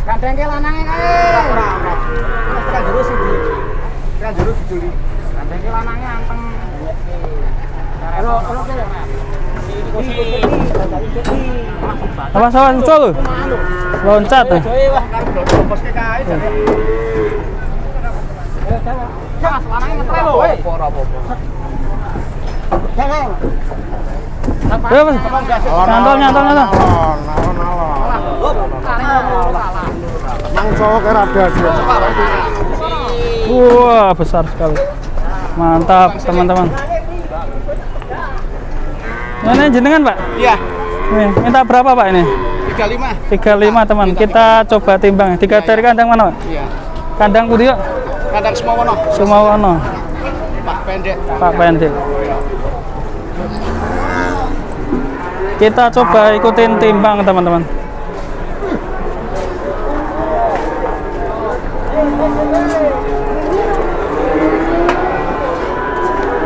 Gandeng ke lanange kae. Ora. Tekan jero siji. Tekan jero dijuli. Gandeng ke lanange anteng. Halo. Apa sawah lucu lu? Loncat tuh. Boske kae. Mas, lanange ngetre lho. Ora apa-apa. Jangan. Nyantol. Nang cowok rada dia. Wah, besar sekali. Mantap, teman-teman. Ini jenengan, Pak? Iya. Nih, minta berapa, Pak ini? 35. 35, teman. Kita coba timbang. Tiga dari kandang mana, Pak? Iya. Kandang putih, yuk. Kandang Sumawono. Sumawono. Pak Pendek. Pak Pendek. Kita coba ikutin timbang, teman-teman.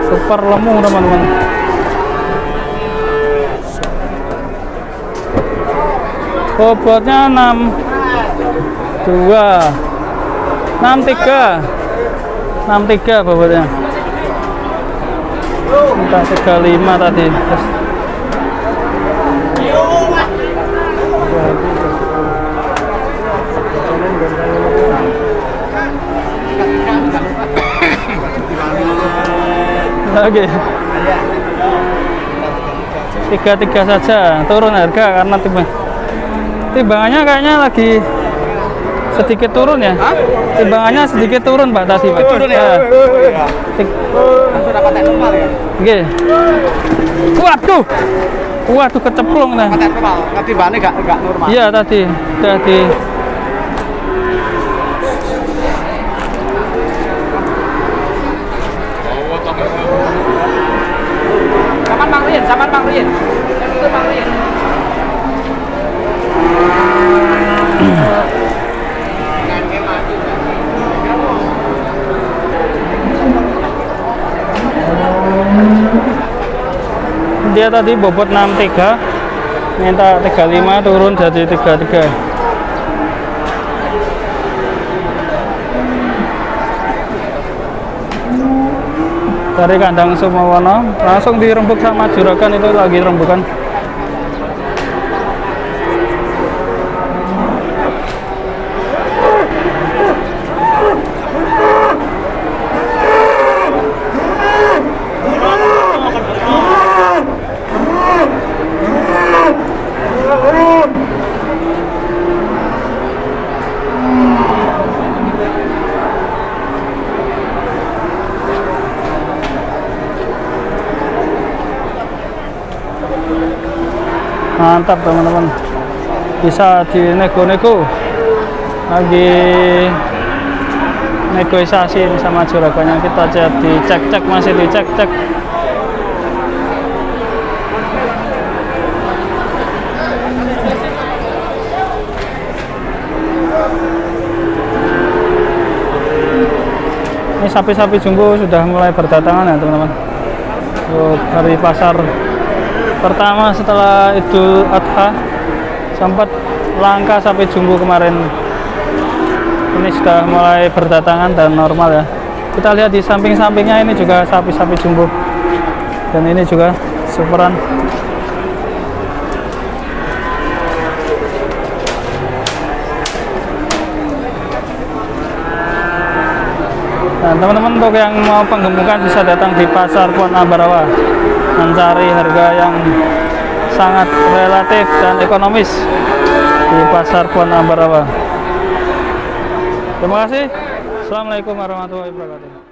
Super lemu, teman-teman. Bobotnya 63 bobotnya. Minta 35 tadi. Terus oke. 33 saja, turun harga karena timbangannya kayaknya lagi sedikit turun ya. Timbangannya sedikit turun, Pak, tadi, Pak. Turun ya. Sudah paten normal ya. Oke. Waduh keceplung nah. Paten normal. Timbangane enggak normal. Iya tadi. Zaman Bang Rien. Itu Bang Rien. Dia tadi bobot 63, minta 35, turun jadi 33. Dari kandang Sumawono langsung dirembuk sama juragan, itu lagi rembukan. Mantap, teman-teman, bisa dinego-nego, lagi negosiasi ini sama juragannya. Kita jadi cek-cek, masih dicek-cek. Ini sapi-sapi jumbo sudah mulai berdatangan ya, teman-teman. Dari pasar pertama setelah Idul Adha, sempat langka sapi jumbo kemarin. Ini sudah mulai berdatangan dan normal ya. Kita lihat di samping-sampingnya, ini juga sapi-sapi jumbo. Dan ini juga superan. Nah, teman-teman, untuk yang mau penggemukan bisa datang di Pasar Pon Ambarawa, mencari harga yang sangat relatif dan ekonomis di Pasar Pon Ambarawa. Terima kasih. Assalamualaikum warahmatullahi wabarakatuh.